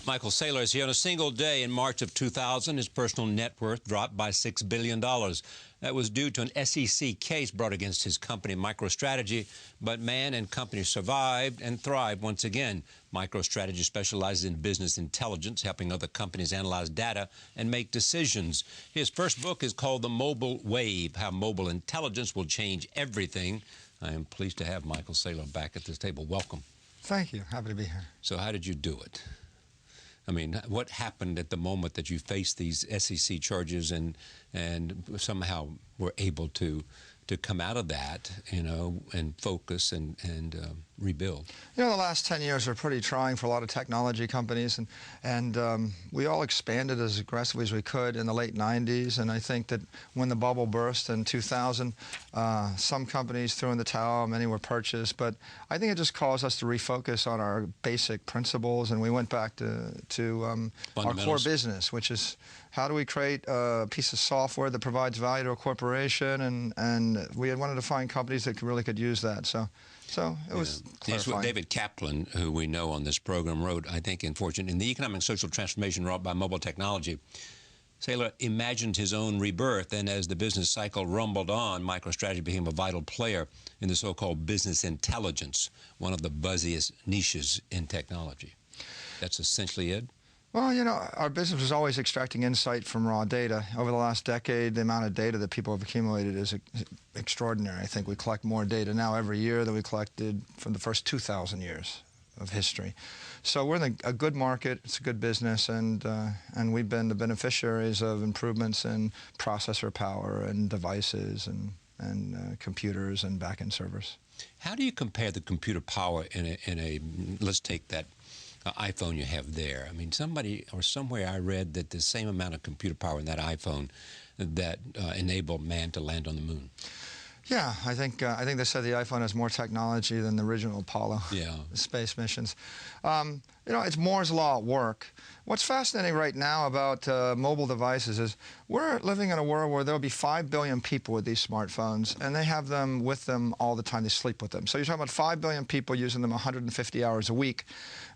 Michael Saylor is here. On a single day in March of 2000, his personal net worth dropped by $6 billion. That was due to an SEC case brought against his company, MicroStrategy. But man and company survived and thrived once again. MicroStrategy specializes in business intelligence, helping other companies analyze data and make decisions. His first book is called The Mobile Wave, How Mobile Intelligence Will Change Everything. I am pleased to have Michael Saylor back at this table. Welcome. Thank you. Happy to be here. So how did you do it? I mean, what happened at the moment that you faced these SEC charges and somehow were able to come out of that, you know, and focus and rebuild? You know, the last 10 years are pretty trying for a lot of technology companies, and we all expanded as aggressively as we could in the late 90s, and I think that when the bubble burst in 2000, some companies threw in the towel, many were purchased, but I think it just caused us to refocus on our basic principles, and we went back to our core business, which is how do we create a piece of software that provides value to a corporation, and we had wanted to find companies that really could use that. So it was clarifying. It's what David Kaplan, who we know on this program, wrote, I think, in Fortune, in the economic and social transformation wrought by mobile technology. Saylor imagined his own rebirth, and as the business cycle rumbled on, MicroStrategy became a vital player in the so-called business intelligence, one of the buzziest niches in technology. That's essentially it? Well, you know, our business was always extracting insight from raw data. Over the last decade, the amount of data that people have accumulated is extraordinary. I think we collect more data now every year than we collected from the first 2,000 years of history. So we're in a good market, it's a good business, and we've been the beneficiaries of improvements in processor power and devices and computers and back-end servers. How do you compare the computer power in a let's take that iPhone you have there? I mean, somebody or somewhere I read that the same amount of computer power in that iPhone that enabled man to land on the moon. Yeah, I think they said the iPhone has more technology than the original Apollo space missions. You know, it's Moore's Law at work. What's fascinating right now about mobile devices is we're living in a world where there will be 5 billion people with these smartphones, and they have them with them all the time. They sleep with them. So you're talking about 5 billion people using them 150 hours a week.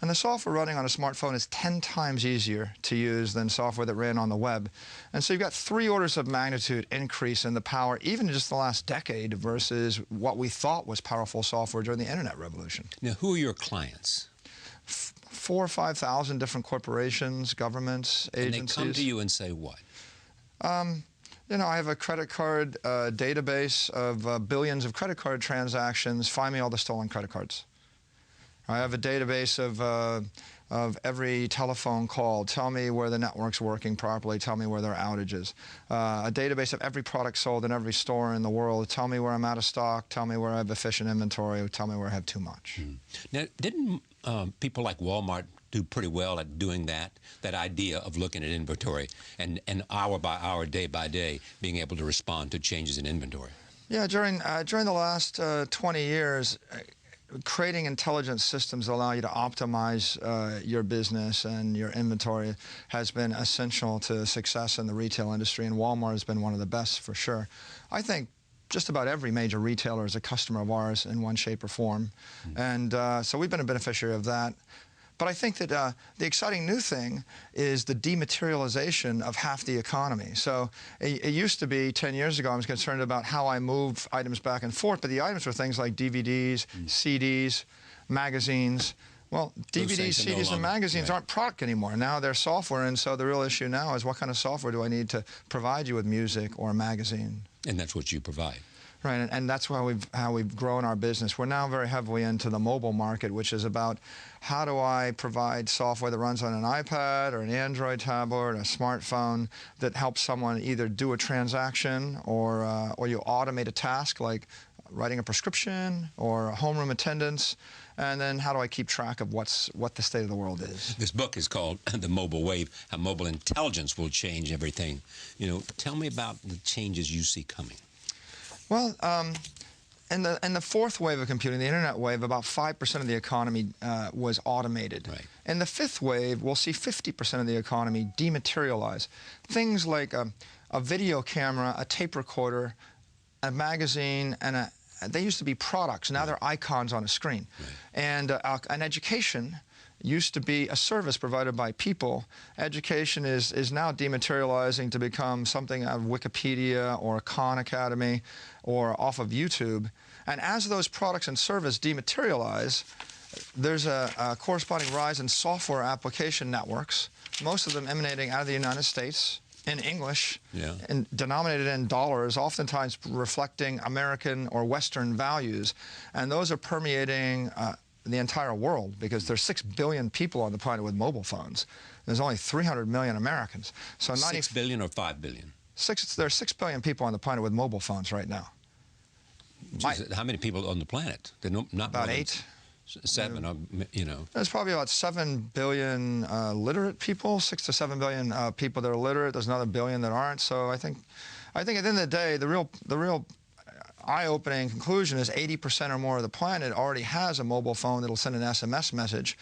And the software running on a smartphone is 10 times easier to use than software that ran on the web. And so you've got 3 orders of magnitude increase in the power, even in just the last decade, versus what we thought was powerful software during the internet revolution. Now, who are your clients? 4,000 or 5,000 different corporations, governments, agencies. And they come to you and say what? You know, I have a credit card database of billions of credit card transactions. Find me all the stolen credit cards. I have a database of every telephone call. Tell me where the network's working properly. Tell me where there are outages. A database of every product sold in every store in the world. Tell me where I'm out of stock. Tell me where I have efficient inventory. Tell me where I have too much. Now, didn't people like Walmart do pretty well at doing that idea of looking at inventory and hour by hour, day by day, being able to respond to changes in inventory? Yeah, during the last 20 years, creating intelligent systems that allow you to optimize your business and your inventory has been essential to success in the retail industry, and Walmart has been one of the best for sure. I think just about every major retailer is a customer of ours in one shape or form, and so we've been a beneficiary of that. But I think that the exciting new thing is the dematerialization of half the economy. So it used to be 10 years ago I was concerned about how I move items back and forth, but the items were things like DVDs, CDs, magazines. Well, DVDs, CDs, and magazines aren't product anymore. Now they're software, and so the real issue now is what kind of software do I need to provide you with music or a magazine? And that's what you provide. Right, and that's how we've grown our business. We're now very heavily into the mobile market, which is about how do I provide software that runs on an iPad or an Android tablet or a smartphone that helps someone either do a transaction or you automate a task like writing a prescription or homeroom attendance, and then how do I keep track of what the state of the world is? This book is called The Mobile Wave, How Mobile Intelligence Will Change Everything. You know, tell me about the changes you see coming. Well, in the fourth wave of computing, the internet wave, about 5% of the economy was automated. Right. In the fifth wave, we'll see 50% of the economy dematerialize. Things like a video camera, a tape recorder, a magazine, and they used to be products. Now they're icons on a screen. Right. And an education used to be a service provided by people. Education is now dematerializing to become something out of Wikipedia or Khan Academy or off of YouTube. And as those products and services dematerialize, there's a corresponding rise in software application networks, most of them emanating out of the United States, in English, and denominated in dollars, oftentimes reflecting American or Western values. And those are permeating the entire world, because there's 6 billion people on the planet with mobile phones. There's only 300 million Americans. So 6 billion or 5 billion? There's 6 billion people on the planet with mobile phones right now. How many people on the planet? Not about 8. 7, you know. There's probably about 7 billion literate people, 6 to 7 billion people that are literate. There's another billion that aren't. So I think at the end of the day, the real eye-opening conclusion is 80% or more of the planet already has a mobile phone that'll send an SMS message.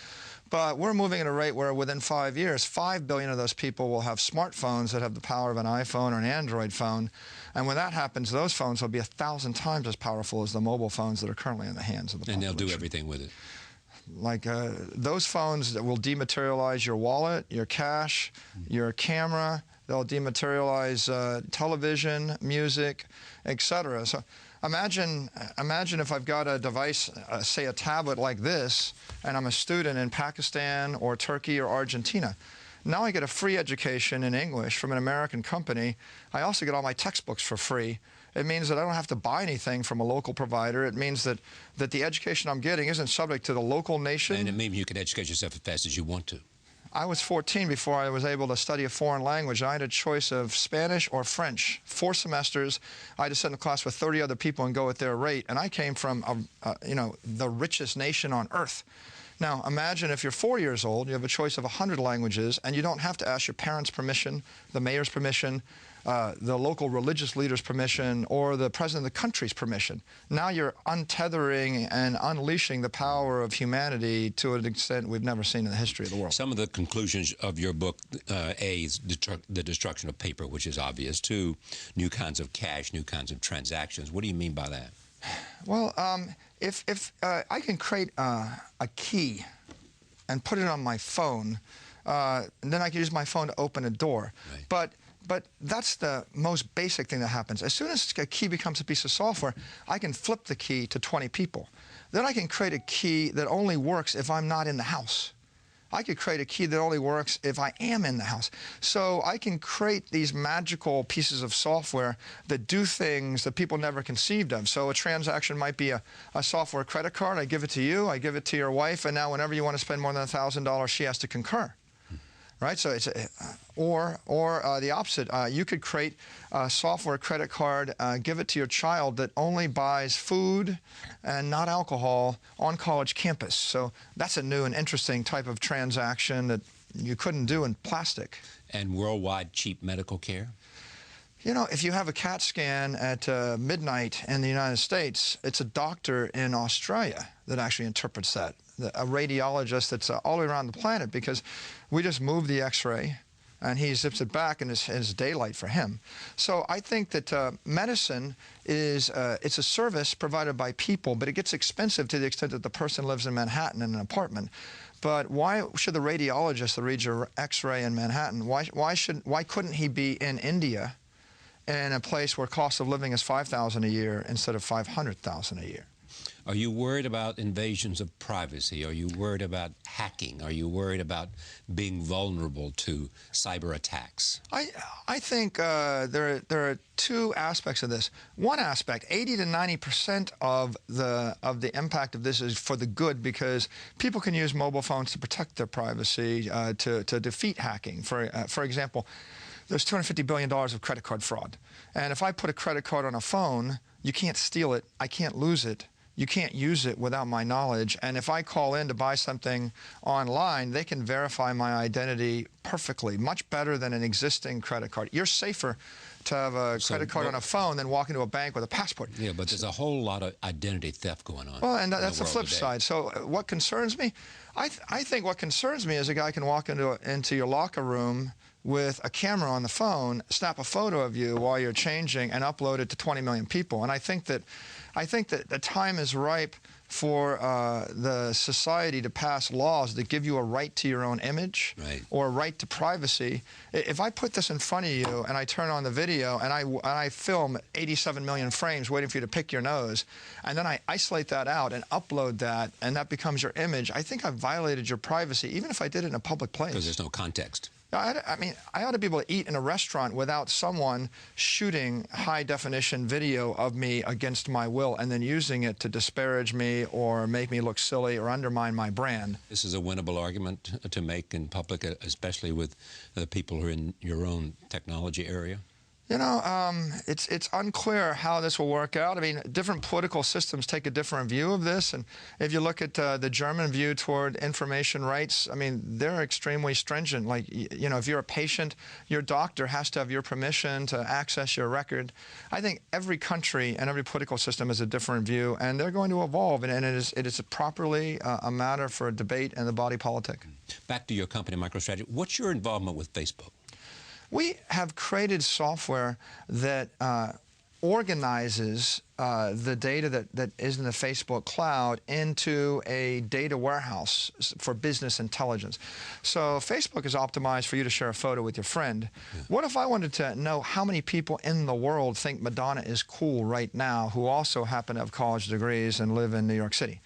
But we're moving at a rate where within 5 years, 5 billion of those people will have smartphones that have the power of an iPhone or an Android phone. And when that happens, those phones will be 1,000 times as powerful as the mobile phones that are currently in the hands of the population. And they'll do everything with it. Like those phones that will dematerialize your wallet, your cash, your camera. They'll dematerialize television, music, etc. So imagine if I've got a device, say a tablet like this, and I'm a student in Pakistan or Turkey or Argentina. Now I get a free education in English from an American company. I also get all my textbooks for free. It means that I don't have to buy anything from a local provider. It means that the education I'm getting isn't subject to the local nation. And it means you can educate yourself as fast as you want to. I was 14 before I was able to study a foreign language. I had a choice of Spanish or French. 4 semesters. I had to sit in a class with 30 other people and go at their rate. And I came from, the richest nation on earth. Now, imagine if you're 4 years old, you have a choice of 100 languages, and you don't have to ask your parents' permission, the mayor's permission, the local religious leader's permission, or the president of the country's permission. Now you're untethering and unleashing the power of humanity to an extent we've never seen in the history of the world. Some of the conclusions of your book, A, is the destruction of paper, which is obvious. 2, new kinds of cash, new kinds of transactions. What do you mean by that? Well, if I can create a key and put it on my phone, and then I can use my phone to open a door. Right. But that's the most basic thing that happens. As soon as a key becomes a piece of software, I can flip the key to 20 people. Then I can create a key that only works if I'm not in the house. I could create a key that only works if I am in the house. So I can create these magical pieces of software that do things that people never conceived of. So a transaction might be a software credit card. I give it to you, I give it to your wife, and now whenever you want to spend more than $1,000, she has to concur. Right? So it's or the opposite. You could create a software credit card, give it to your child that only buys food and not alcohol on college campus. So that's a new and interesting type of transaction that you couldn't do in plastic. And worldwide cheap medical care? You know, if you have a CAT scan at midnight in the United States, it's a doctor in Australia that actually interprets that. A radiologist that's all the way around the planet, because we just move the X-ray and he zips it back and it's daylight for him. So I think that medicine is it's a service provided by people, but it gets expensive to the extent that the person lives in Manhattan in an apartment. But why should the radiologist that reads your X-ray in Manhattan, why couldn't he be in India in a place where cost of living is $5,000 a year instead of $500,000 a year? Are you worried about invasions of privacy? Are you worried about hacking? Are you worried about being vulnerable to cyber attacks? I think there are 2 aspects of this. One aspect, 80 to 90% of the impact of this is for the good, because people can use mobile phones to protect their privacy, to defeat hacking. For example, there's $250 billion of credit card fraud. And if I put a credit card on a phone, you can't steal it, I can't lose it. You can't use it without my knowledge. And if I call in to buy something online, they can verify my identity perfectly, much better than an existing credit card. You're safer to have a credit card on a phone than walk into a bank with a passport. Yeah, but there's a whole lot of identity theft going on. Well, and that's the flip side. So what concerns me? I think what concerns me is a guy can walk into your locker room with a camera on the phone, snap a photo of you while you're changing, and upload it to 20 million people. And I think that the time is ripe for the society to pass laws that give you a right to your own image or a right to privacy. If I put this in front of you and I turn on the video and I film 87 million frames waiting for you to pick your nose, and then I isolate that out and upload that, and that becomes your image, I think I've violated your privacy, even if I did it in a public place. Because there's no context. I mean, I ought to be able to eat in a restaurant without someone shooting high-definition video of me against my will and then using it to disparage me or make me look silly or undermine my brand. This is a winnable argument to make in public, especially with the people who are in your own technology area? You know, it's unclear how this will work out. I mean, different political systems take a different view of this. And if you look at the German view toward information rights, I mean, they're extremely stringent. Like, you know, if you're a patient, your doctor has to have your permission to access your record. I think every country and every political system has a different view, and they're going to evolve. And it is properly a matter for debate and the body politic. Back to your company, MicroStrategy. What's your involvement with Facebook? We have created software that organizes the data that is in the Facebook cloud into a data warehouse for business intelligence. So Facebook is optimized for you to share a photo with your friend. Yeah. What if I wanted to know how many people in the world think Madonna is cool right now who also happen to have college degrees and live in New York City?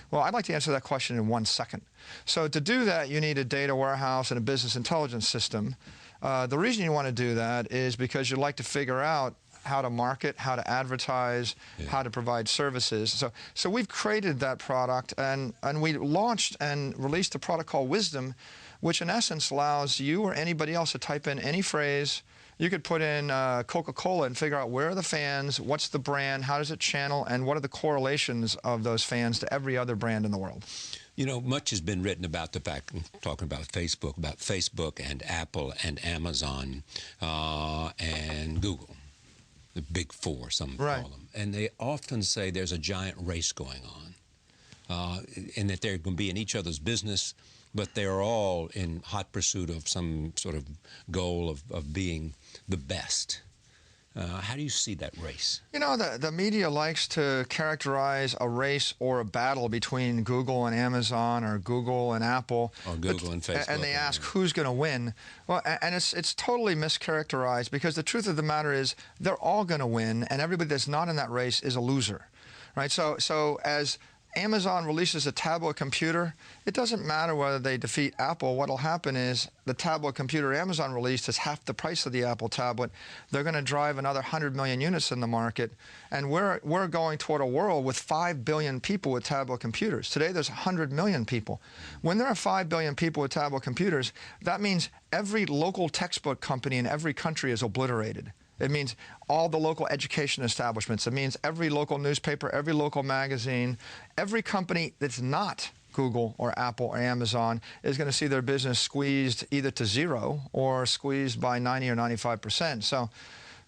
Well, I'd like to answer that question in 1 second. So to do that, you need a data warehouse and a business intelligence system. The reason you want to do that is because you'd like to figure out how to market, how to advertise, how to provide services. So we've created that product, and we launched and released a product called Wisdom, which in essence allows you or anybody else to type in any phrase. You could put in Coca-Cola and figure out where are the fans, what's the brand, how does it channel, and what are the correlations of those fans to every other brand in the world. You know, much has been written about the fact, talking about Facebook and Apple and Amazon and Google, the big four, some call them. And they often say there's a giant race going on, and that they're going to be in each other's business, but they're all in hot pursuit of some sort of goal of being the best. How do you see that race? You know, the media likes to characterize a race or a battle between Google and Amazon or Google and Apple. Or Google and Facebook. And they ask who's going to win. Well, and it's totally mischaracterized, because the truth of the matter is they're all going to win, and everybody that's not in that race is a loser, right? So as Amazon releases a tablet computer, it doesn't matter whether they defeat Apple. What will happen is the tablet computer Amazon released is half the price of the Apple tablet. They're going to drive another 100 million units in the market, and we're going toward a world with 5 billion people with tablet computers. Today there's 100 million people. When there are 5 billion people with tablet computers, that means every local textbook company in every country is obliterated. It means all the local education establishments. It means every local newspaper, every local magazine, every company that's not Google or Apple or Amazon is going to see their business squeezed either to zero or squeezed by 90 or 95%.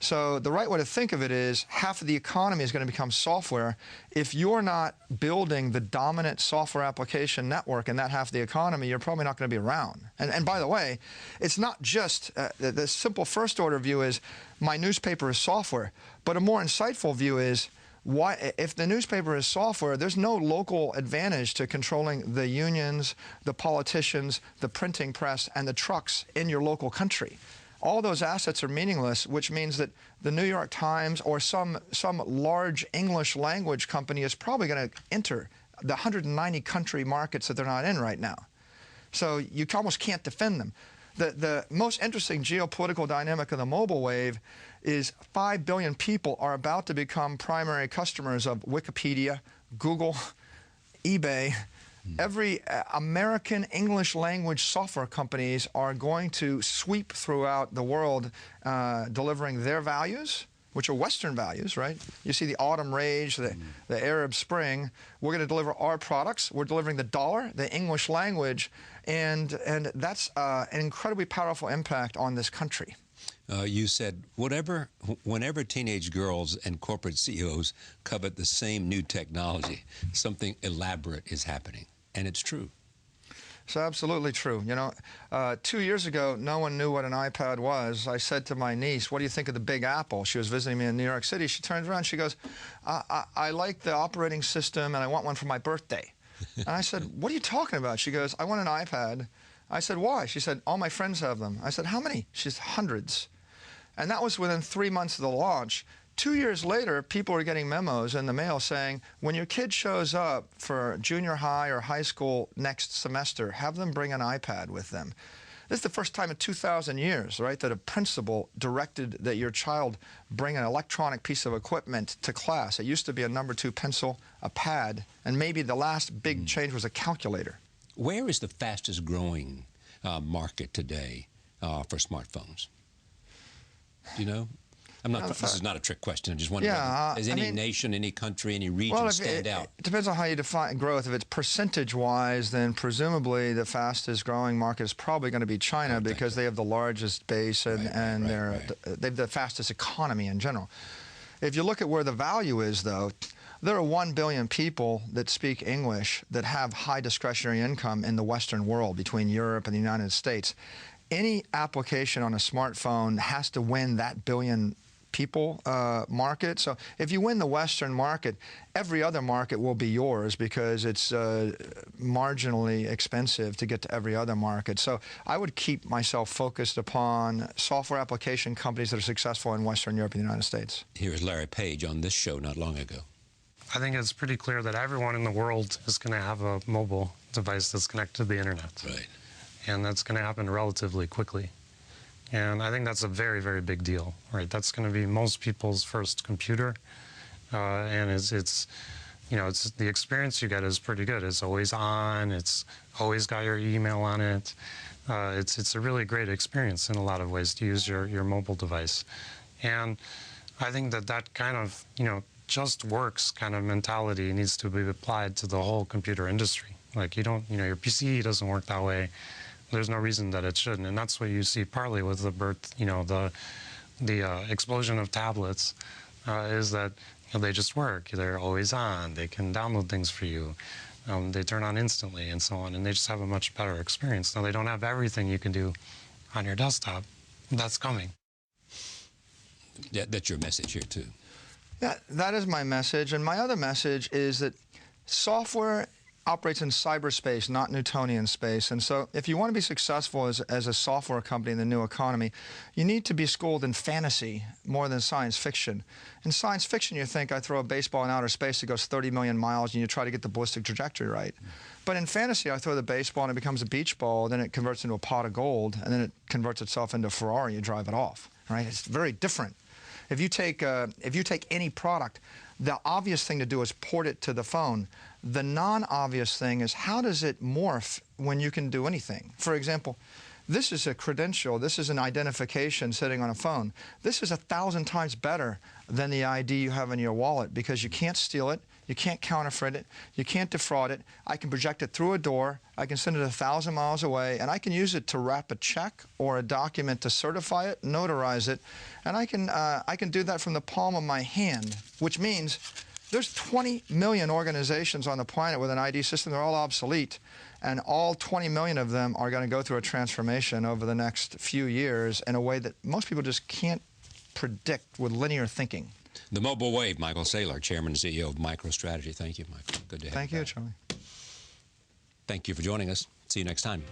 So the right way to think of it is half of the economy is going to become software. If you're not building the dominant software application network in that half of the economy, you're probably not going to be around. And by the way, it's not just the simple first order view is my newspaper is software, but a more insightful view is why, if the newspaper is software, there's no local advantage to controlling the unions, the politicians, the printing press, and the trucks in your local country. All those assets are meaningless, which means that the New York Times or some large English language company is probably going to enter the 190 country markets that they're not in right now. So you almost can't defend them. The most interesting geopolitical dynamic of the mobile wave is 5 billion people are about to become primary customers of Wikipedia, Google, eBay. Every American English language software companies are going to sweep throughout the world delivering their values, which are Western values, right? You see the autumn rage, the Arab Spring. We're going to deliver our products. We're delivering the dollar, the English language, and that's an incredibly powerful impact on this country. You said whenever teenage girls and corporate CEOs covet the same new technology, something elaborate is happening, and it's true. It's absolutely true. You know, 2 years ago, no one knew what an iPad was. I said to my niece, what do you think of the Big Apple? She was visiting me in New York City. She turns around, she goes, I like the operating system and I want one for my birthday. And I said, what are you talking about? She goes, I want an iPad. I said, why? She said, all my friends have them. I said, how many? She said, hundreds. And that was within 3 months of the launch. 2 years later, people are getting memos in the mail saying, when your kid shows up for junior high or high school next semester, have them bring an iPad with them. This is the first time in 2,000 years, right, that a principal directed that your child bring an electronic piece of equipment to class. It used to be a number 2 pencil, a pad, and maybe the last big change was a calculator. Where is the fastest growing market today for smartphones? Do you know? This is not a trick question. I just wonder, does any nation, any country, any region stand out? It depends on how you define growth. If it's percentage-wise, then presumably the fastest growing market is probably going to be China because they have the largest base and they have the fastest economy in general. If you look at where the value is, though, there are 1 billion people that speak English that have high discretionary income in the Western world between Europe and the United States. Any application on a smartphone has to win that billion people market. So if you win the Western market, every other market will be yours because it's marginally expensive to get to every other market. So I would keep myself focused upon software application companies that are successful in Western Europe and the United States. Here's Larry Page on this show not long ago. I think it's pretty clear that everyone in the world is going to have a mobile device that's connected to the internet. Right. And that's going to happen relatively quickly. And I think that's a very, very big deal, right? That's going to be most people's first computer, and it's the experience you get is pretty good. It's always on. It's always got your email on it. It's a really great experience in a lot of ways to use your mobile device, and I think that kind of just works kind of mentality needs to be applied to the whole computer industry. Like your PC doesn't work that way. There's no reason that it shouldn't, and that's what you see partly with the birth, the explosion of tablets, is that they just work. They're always on. They can download things for you. They turn on instantly and so on, and they just have a much better experience. Now, they don't have everything you can do on your desktop. That's coming. Yeah, that's your message here, too. Yeah, that is my message, and my other message is that software operates in cyberspace, not Newtonian space. And so if you want to be successful as a software company in the new economy, you need to be schooled in fantasy more than science fiction. In science fiction, you think I throw a baseball in outer space that goes 30 million miles and you try to get the ballistic trajectory right. But in fantasy, I throw the baseball and it becomes a beach ball, then it converts into a pot of gold, and then it converts itself into a Ferrari, you drive it off, right? It's very different. If you take any product, the obvious thing to do is port it to the phone. The non-obvious thing is how does it morph when you can do anything? For example, this is a credential, this is an identification sitting on a phone. This is 1,000 times better than the ID you have in your wallet because you can't steal it, you can't counterfeit it, you can't defraud it. I can project it through a door, I can send it 1,000 miles away, and I can use it to wrap a check or a document to certify it, notarize it, and I can do that from the palm of my hand, which means there's 20 million organizations on the planet with an ID system. They're all obsolete, and all 20 million of them are going to go through a transformation over the next few years in a way that most people just can't predict with linear thinking. The mobile wave, Michael Saylor, Chairman and CEO of MicroStrategy. Thank you, Michael. Good to have you. Thank you, Charlie. Thank you for joining us. See you next time.